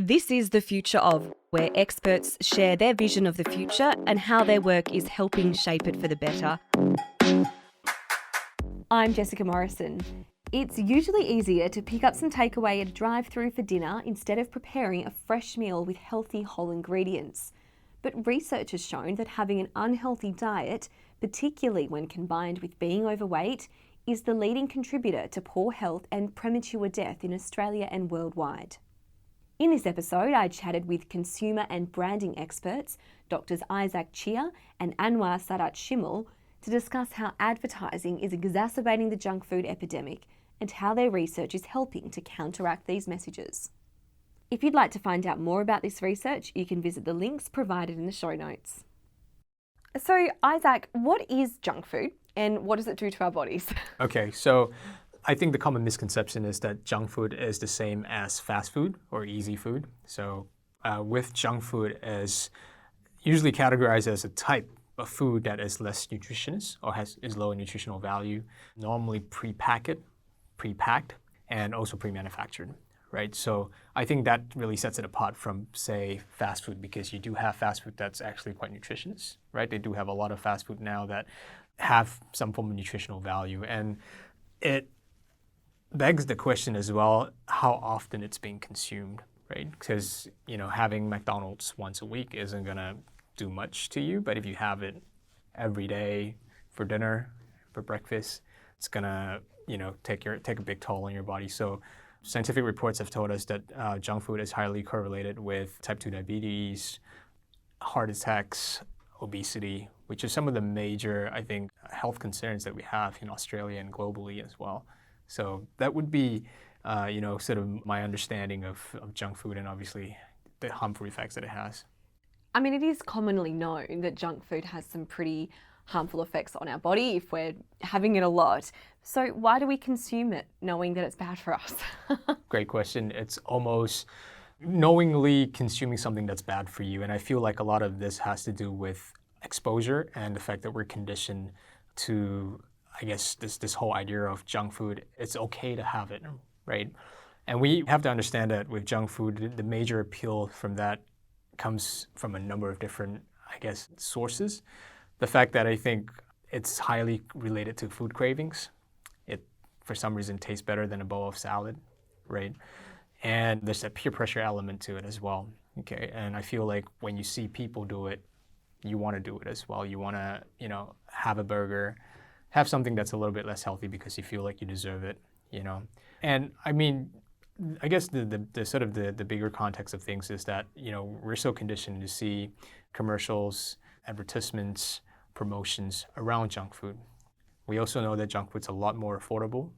This is The Future Of, where experts share their vision of the future and how their work is helping shape it for the better. I'm Jessica Morrison. It's usually easier to pick up some takeaway at a drive-through for dinner instead of preparing a fresh meal with healthy whole ingredients. But research has shown that having an unhealthy diet, particularly when combined with being overweight, is the leading contributor to poor health and premature death in Australia and worldwide. In this episode, I chatted with consumer and branding experts, Drs. Isaac Chia and Anwar Sadat Shimel, to discuss how advertising is exacerbating the junk food epidemic and how their research is helping to counteract these messages. If you'd like to find out more about this research, you can visit the links provided in the show notes. So, Isaac, what is junk food and what does it do to our bodies? Okay, so I think the common misconception is that junk food is the same as fast food or easy food. So with junk food is usually categorized as a type of food that is less nutritious or is low in nutritional value, normally prepacked, and also pre-manufactured, right? So I think that really sets it apart from, say, fast food, because you do have fast food that's actually quite nutritious, right? They do have a lot of fast food now that have some form of nutritional value, and it begs the question as well how often it's being consumed, right? Because having McDonald's once a week isn't gonna do much to you, but if you have it every day for dinner, for breakfast, it's gonna take a big toll on your body. So scientific reports have told us that junk food is highly correlated with type 2 diabetes, heart attacks, obesity, which is some of the major, I think, health concerns that we have in Australia and globally as well. So that would be, sort of my understanding of junk food and obviously the harmful effects that it has. I mean, it is commonly known that junk food has some pretty harmful effects on our body if we're having it a lot. So why do we consume it knowing that it's bad for us? Great question. It's almost knowingly consuming something that's bad for you. And I feel like a lot of this has to do with exposure and the fact that we're conditioned to, I guess, this whole idea of junk food. It's okay to have it, right? And we have to understand that with junk food, the major appeal from that comes from a number of different, I guess, sources. The fact that I think it's highly related to food cravings. It, for some reason, tastes better than a bowl of salad, right? And there's a peer pressure element to it as well, okay? And I feel like when you see people do it, you want to do it as well. You want to, have a burger, have something that's a little bit less healthy because you feel like you deserve it, And I mean, I guess the sort of the bigger context of things is that, we're so conditioned to see commercials, advertisements, promotions around junk food. We also know that junk food's a lot more affordable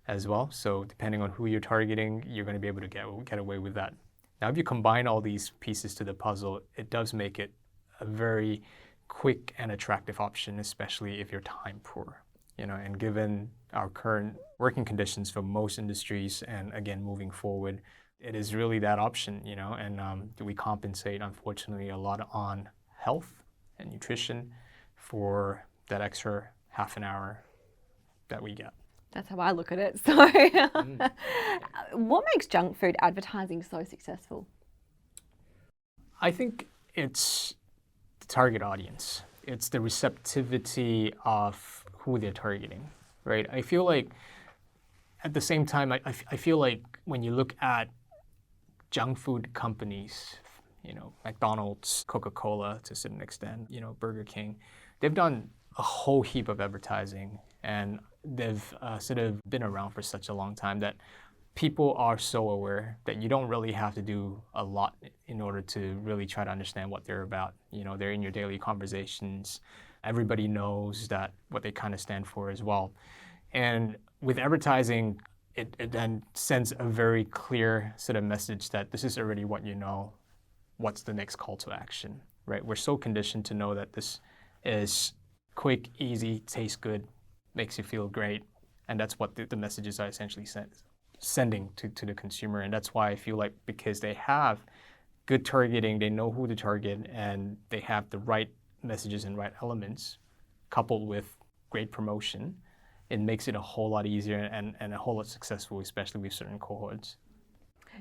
as well. So depending on who you're targeting, you're going to be able to get away with that. Now, if you combine all these pieces to the puzzle, it does make it a very quick and attractive option, especially if you're time poor. And given our current working conditions for most industries, and again, moving forward, it is really that option, and we compensate, unfortunately, a lot on health and nutrition for that extra half an hour that we get. That's how I look at it. So what makes junk food advertising so successful? I think it's the target audience. It's the receptivity of who they're targeting, right? I feel like at the same time, I feel like when you look at junk food companies, McDonald's, Coca-Cola to a certain extent, Burger King, they've done a whole heap of advertising, and they've sort of been around for such a long time that people are so aware that you don't really have to do a lot in order to really try to understand what they're about. They're in your daily conversations. Everybody knows that what they kind of stand for as well. And with advertising, it then sends a very clear sort of message that this is already what you know. What's the next call to action, right? We're so conditioned to know that this is quick, easy, tastes good, makes you feel great. And that's what the messages are essentially sending to the consumer. And that's why I feel like, because they have good targeting, they know who to target, and they have the right messages and right elements coupled with great promotion, it makes it a whole lot easier and a whole lot successful, especially with certain cohorts.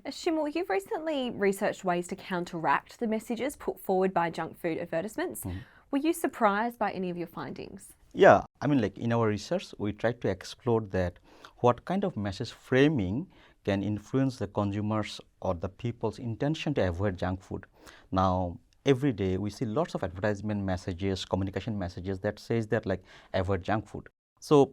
Shimul, you've recently researched ways to counteract the messages put forward by junk food advertisements. Were you surprised by any of your findings? Yeah, I mean, like in our research, we tried to explore that what kind of message framing can influence the consumers or the people's intention to avoid junk food. Now, every day we see lots of advertisement messages, communication messages that says that like avoid junk food. So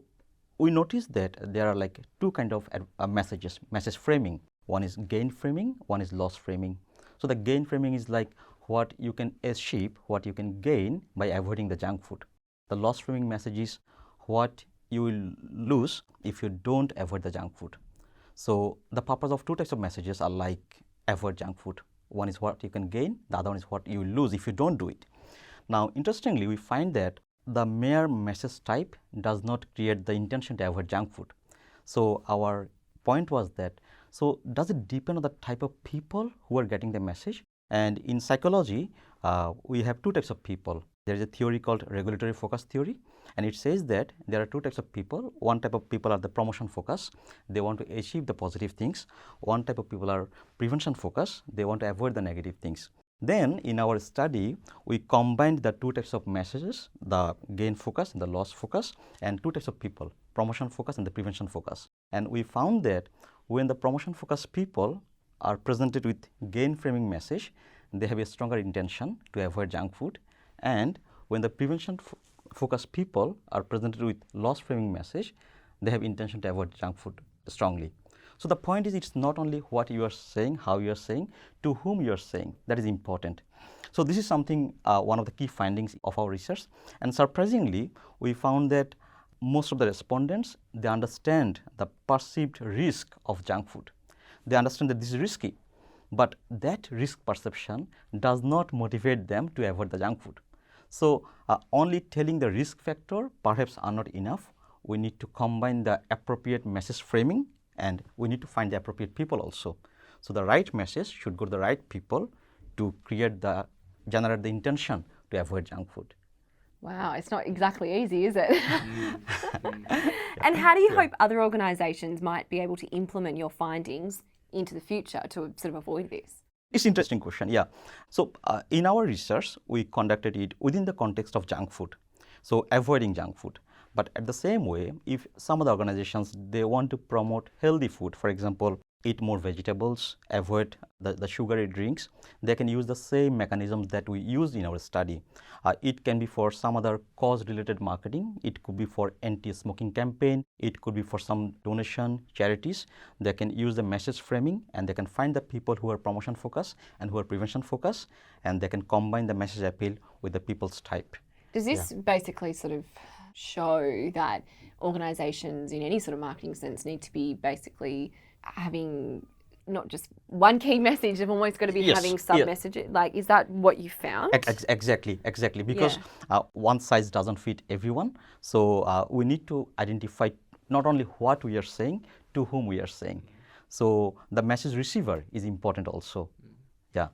we noticed that there are like two kind of messages, message framing. One is gain framing, one is loss framing. So the gain framing is like what you can achieve, what you can gain by avoiding the junk food. The loss framing message is what you will lose if you don't avoid the junk food. So the purpose of two types of messages are like avoid junk food. One is what you can gain, the other one is what you will lose if you don't do it. Now, interestingly, we find that the mere message type does not create the intention to avoid junk food. So our point was that, so does it depend on the type of people who are getting the message? And in psychology, we have two types of people. There is a theory called regulatory focus theory, and it says that there are two types of people. One type of people are the promotion focus, they want to achieve the positive things. One type of people are prevention focus, they want to avoid the negative things. Then in our study, we combined the two types of messages, the gain focus and the loss focus, and two types of people, promotion focus and the prevention focus. And we found that when the promotion focus people are presented with gain framing message, they have a stronger intention to avoid junk food. And when the prevention focus people are presented with loss framing message, they have intention to avoid junk food strongly. So the point is, it's not only what you are saying, how you are saying, to whom you are saying, that is important. So this is something, one of the key findings of our research. And surprisingly, we found that most of the respondents, they understand the perceived risk of junk food. They understand that this is risky, but that risk perception does not motivate them to avoid the junk food. So only telling the risk factor perhaps are not enough. We need to combine the appropriate message framing, and we need to find the appropriate people also. So the right message should go to the right people to generate the intention to avoid junk food. Wow, it's not exactly easy, is it? And how do you hope other organisations might be able to implement your findings into the future to sort of avoid this? It's an interesting question, yeah. So in our research, we conducted it within the context of junk food, so avoiding junk food. But at the same way, if some of the organizations, they want to promote healthy food, for example, eat more vegetables, avoid the sugary drinks, they can use the same mechanisms that we used in our study. It can be for some other cause-related marketing. It could be for anti-smoking campaign. It could be for some donation charities. They can use the message framing, and they can find the people who are promotion focused and who are prevention focused, and they can combine the message appeal with the people's type. Does this basically sort of show that organisations in any sort of marketing sense need to be basically having not just one key message, they've almost got to be having sub-messages? Like, is that what you found? Exactly, because one size doesn't fit everyone. So we need to identify not only what we are saying, to whom we are saying. So the message receiver is important also. Yeah.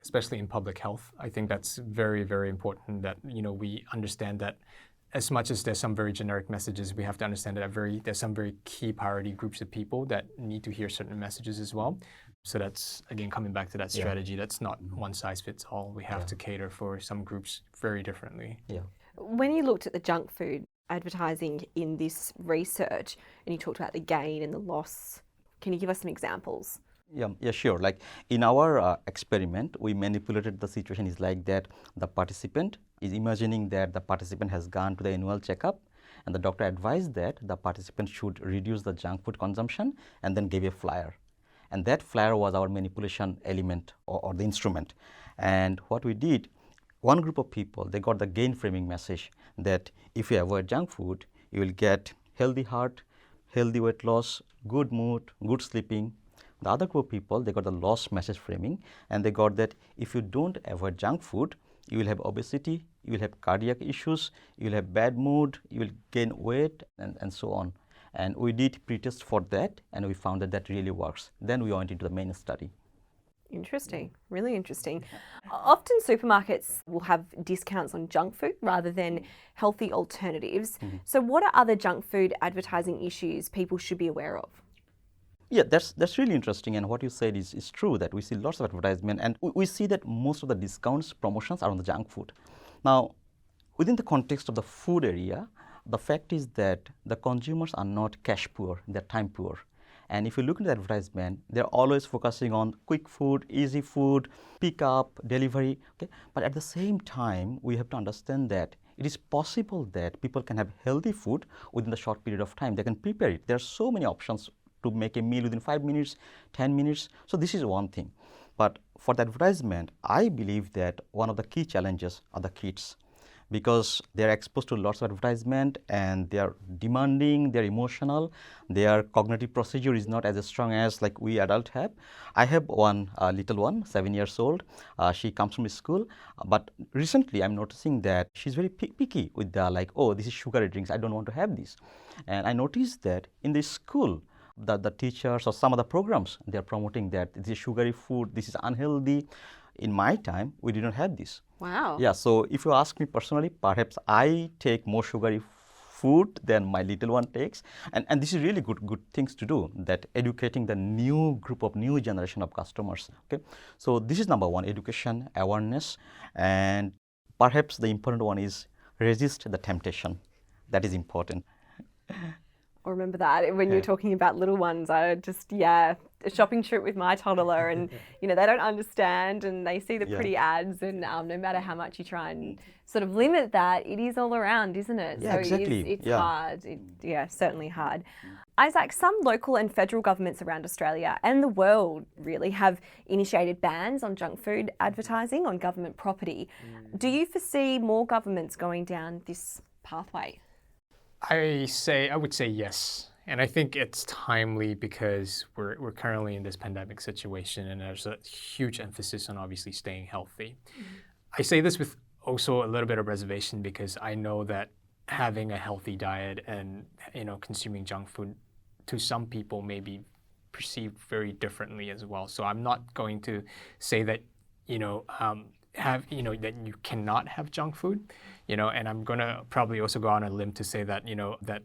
Especially in public health, I think that's very, very important that, we understand that as much as there's some very generic messages, we have to understand that there's some very key priority groups of people that need to hear certain messages as well. So that's, again, coming back to that strategy, that's not one size fits all. We have to cater for some groups very differently. Yeah. When you looked at the junk food advertising in this research, and you talked about the gain and the loss, can you give us some examples? Yeah, sure. Like in our experiment, we manipulated the situation is like that the participant is imagining that the participant has gone to the annual checkup, and the doctor advised that the participant should reduce the junk food consumption, and then gave a flyer. And that flyer was our manipulation element or the instrument. And what we did, one group of people, they got the gain framing message that if you avoid junk food, you will get healthy heart, healthy weight loss, good mood, good sleeping. The other group of people, they got the loss message framing, and they got that if you don't avoid junk food, you will have obesity, you will have cardiac issues, you will have bad mood, you will gain weight, and so on. And we did pretest for that, and we found that that really works. Then we went into the main study. Interesting, really interesting. Often supermarkets will have discounts on junk food rather than healthy alternatives. So what are other junk food advertising issues people should be aware of? Yeah, that's really interesting. And what you said is true, that we see lots of advertisement, and we see that most of the discounts, promotions are on the junk food. Now, within the context of the food area, the fact is that the consumers are not cash poor, they're time poor. And if you look at the advertisement, they're always focusing on quick food, easy food, pick up, delivery. Okay? But at the same time, we have to understand that it is possible that people can have healthy food within the short period of time. They can prepare it. There are so many options to make a meal within 5 minutes, 10 minutes. So this is one thing. But for the advertisement, I believe that one of the key challenges are the kids, because they are exposed to lots of advertisement and they are demanding, they are emotional, their cognitive procedure is not as strong as like we adults have. I have one little one, 7 years old. She comes from school, but recently I'm noticing that she's very picky with the like, oh, this is sugary drinks, I don't want to have this. And I noticed that in the school, the teachers or some of the programs, they are promoting that this is sugary food, this is unhealthy. In my time, we didn't have this. Wow. Yeah, so if you ask me personally, perhaps I take more sugary food than my little one takes. And this is really good things to do, that educating the new group of new generation of customers. Okay, so this is number one, education, awareness, and perhaps the important one is resist the temptation. That is important. I remember that when you were talking about little ones, I just, a shopping trip with my toddler, and they don't understand, and they see the pretty ads, and no matter how much you try and sort of limit that, it is all around, isn't it? Yeah, so exactly. it's hard. Certainly hard. Isaac, some local and federal governments around Australia and the world really have initiated bans on junk food advertising on government property. Do you foresee more governments going down this pathway? I would say yes. And I think it's timely because we're currently in this pandemic situation, and there's a huge emphasis on obviously staying healthy. I say this with also a little bit of reservation, because I know that having a healthy diet and consuming junk food to some people may be perceived very differently as well. So I'm not going to say that that you cannot have junk food, and I'm gonna probably also go on a limb to say that that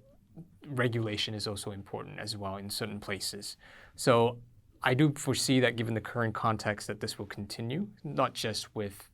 regulation is also important as well in certain places. So I do foresee that, given the current context, that this will continue, not just with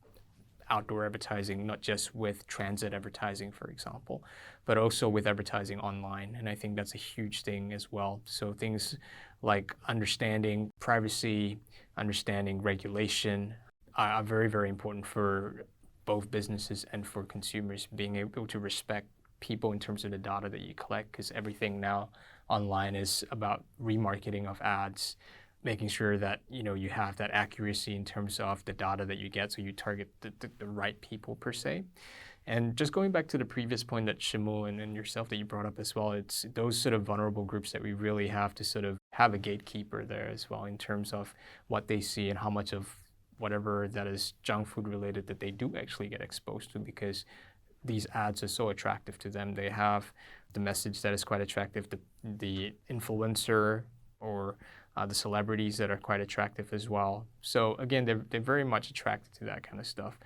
outdoor advertising, not just with transit advertising, for example, but also with advertising online. And I think that's a huge thing as well. So things like understanding privacy, understanding regulation are very, very important for both businesses and for consumers, being able to respect people in terms of the data that you collect, because everything now online is about remarketing of ads, making sure that you have that accuracy in terms of the data that you get, so you target the right people per se. And just going back to the previous point that Shimul and yourself that you brought up as well, it's those sort of vulnerable groups that we really have to sort of have a gatekeeper there as well, in terms of what they see and how much of whatever that is junk food related that they do actually get exposed to, because these ads are so attractive to them. They have the message that is quite attractive, the influencer or the celebrities that are quite attractive as well. So again, they're very much attracted to that kind of stuff.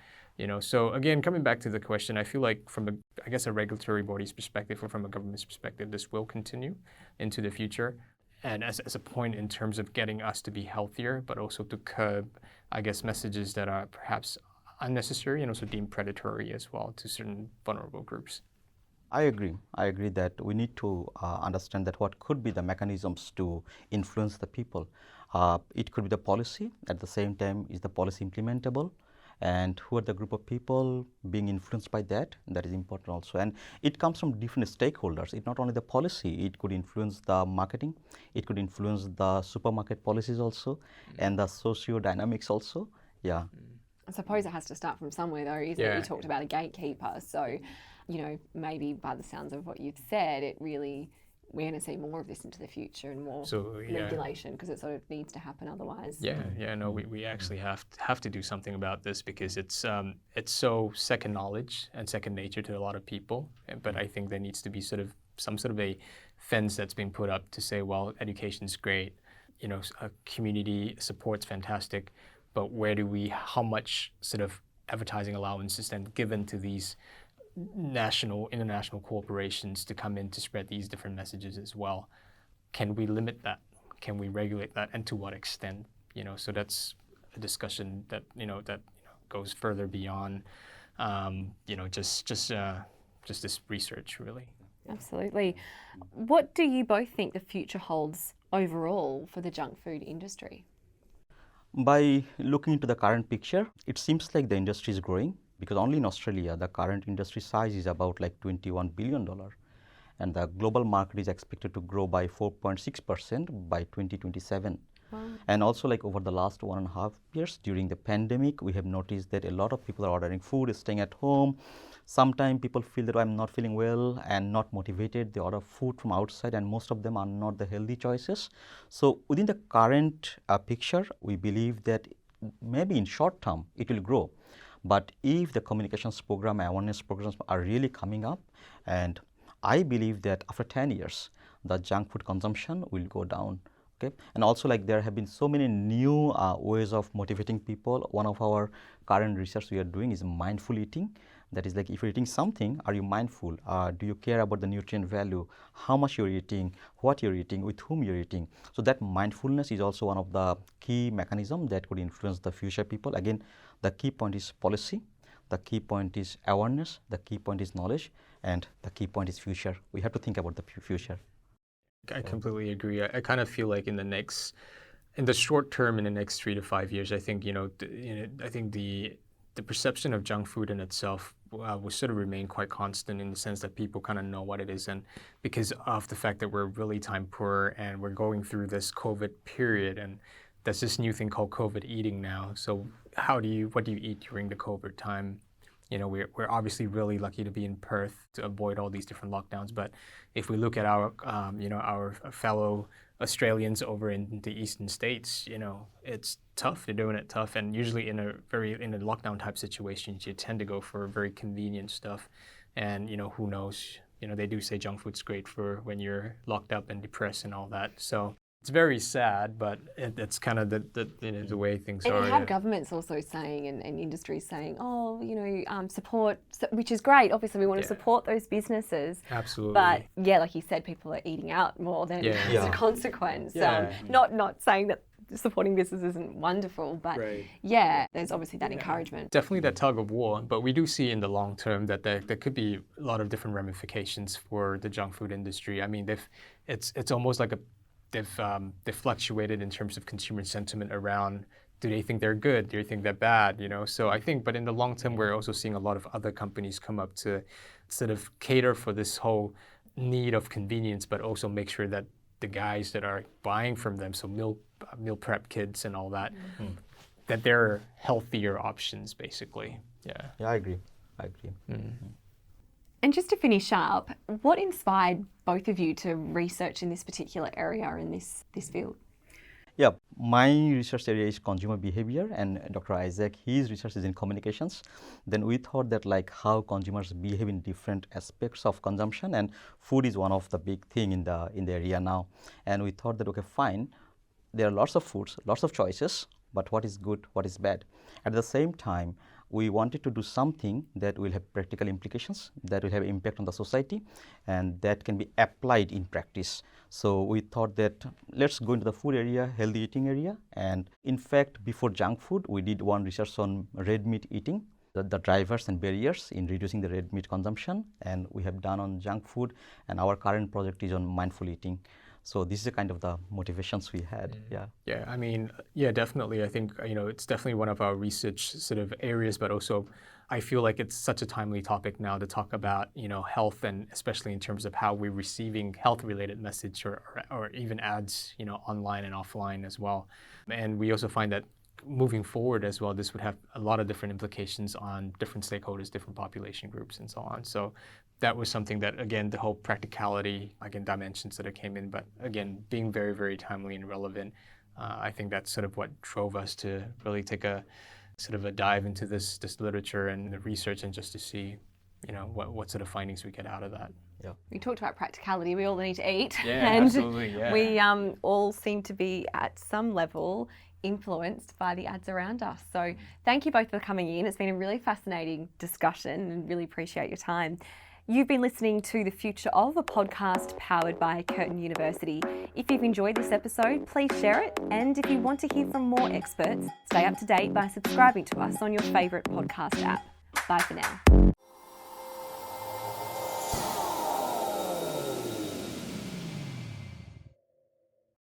So again, coming back to the question, I feel like from a regulatory body's perspective or from a government's perspective, this will continue into the future. And as a point in terms of getting us to be healthier, but also to curb, messages that are perhaps unnecessary and also deemed predatory as well to certain vulnerable groups. I agree that we need to understand that what could be the mechanisms to influence the people. It could be the policy. At the same time, is the policy implementable? And who are the group of people being influenced by that? That is important also. And it comes from different stakeholders. It's not only the policy, it could influence the marketing, it could influence the supermarket policies also, and the socio-dynamics also. Yeah. I suppose it has to start from somewhere though, isn't it? You talked about a gatekeeper. So, maybe by the sounds of what you've said, we're going to see more of this into the future and more regulation, because it sort of needs to happen otherwise. We actually have to do something about this, because it's so second knowledge and second nature to a lot of people. But I think there needs to be some sort of a fence that's been put up to say, well, education's great, community support's fantastic, but how much sort of advertising allowance is then given to these international corporations to come in to spread these different messages as well? Can we limit that? can we regulate that, and to what extent? So that's a discussion that goes further beyond just this research, really. Absolutely. What do you both think the future holds overall for the junk food industry? By looking into the current picture, it seems like the industry is growing, because only in Australia the current industry size is about like $21 billion, and the global market is expected to grow by 4.6% by 2027. Wow. And also, like over the last 1.5 years during the pandemic, we have noticed that a lot of people are ordering food, staying at home. Sometimes people feel that I'm not feeling well and not motivated. They order food from outside, and most of them are not the healthy choices. So within the current picture, we believe that maybe in short term it will grow. But if the communications program, awareness programs are really coming up, and I believe that after 10 years, the junk food consumption will go down. Okay. And also, like, there have been so many new ways of motivating people. One of our current research we are doing is mindful eating. That is, like, if you're eating something, are you mindful? Do you care about the nutrient value? How much you're eating? What you're eating? With whom you're eating? So that mindfulness is also one of the key mechanisms that could influence the future people. Again, the key point is policy. The key point is awareness. The key point is knowledge. And the key point is future. We have to think about the future. I completely agree. I kind of feel like in the short term, in the next 3 to 5 years, I think I think the perception of junk food in itself will sort of remain quite constant, in the sense that people kind of know what it is, and because of the fact that we're really time poor and we're going through this COVID period, and there's this new thing called COVID eating now. So what do you eat during the COVID time? We're obviously really lucky to be in Perth to avoid all these different lockdowns. But if we look at our fellow Australians over in the eastern states, it's tough. They're doing it tough, and usually in a lockdown type situations, you tend to go for very convenient stuff. And who knows? They do say junk food's great for when you're locked up and depressed and all that. So it's very sad, but it's kind of the way things are. And you have governments also saying, and industries saying, support, which is great. Obviously, we want to support those businesses. Absolutely. But yeah, like you said, people are eating out more than as a consequence. Not saying that supporting business isn't wonderful, but there's obviously that encouragement. Definitely that tug of war, but we do see in the long term that there could be a lot of different ramifications for the junk food industry. I mean, it's almost like they've fluctuated in terms of consumer sentiment around, do they think they're good? Do they think they're bad? So I think, but in the long term, we're also seeing a lot of other companies come up to sort of cater for this whole need of convenience, but also make sure that the guys that are buying from them, so meal prep kits and all that, that they're healthier options, basically. Yeah, I agree. Mm-hmm. And just to finish up, what inspired both of you to research in this particular area, in this field? Yeah, my research area is consumer behavior, and Dr. Isaac, his research is in communications. Then we thought that, like, how consumers behave in different aspects of consumption, and food is one of the big thing in the area now. And we thought that, okay, fine, there are lots of foods, lots of choices, but what is good, what is bad? At the same time, we wanted to do something that will have practical implications, that will have impact on the society, and that can be applied in practice. So we thought that let's go into the food area, healthy eating area. And in fact, before junk food, we did one research on red meat eating, the drivers and barriers in reducing the red meat consumption. And we have done on junk food, and our current project is on mindful eating. So this is kind of the motivations we had. Yeah, I mean, definitely. I think, it's definitely one of our research sort of areas, but also I feel like it's such a timely topic now to talk about, health, and especially in terms of how we're receiving health-related message or even ads, online and offline as well. And we also find that moving forward as well, this would have a lot of different implications on different stakeholders, different population groups, and so on. So that was something that, again, the whole practicality, again, dimensions that it came in, but again, being very, very timely and relevant. I think that's sort of what drove us to really take a sort of a dive into this literature and the research, and just to see, what sort of findings we get out of that. Yeah. We talked about practicality. We all need to eat. Yeah, and absolutely. Yeah. We all seem to be at some level influenced by the ads around us. So thank you both for coming in. It's been a really fascinating discussion, and really appreciate your time. You've been listening to The Future of, a podcast powered by Curtin University. If you've enjoyed this episode, please share it. And if you want to hear from more experts, stay up to date by subscribing to us on your favourite podcast app. Bye for now.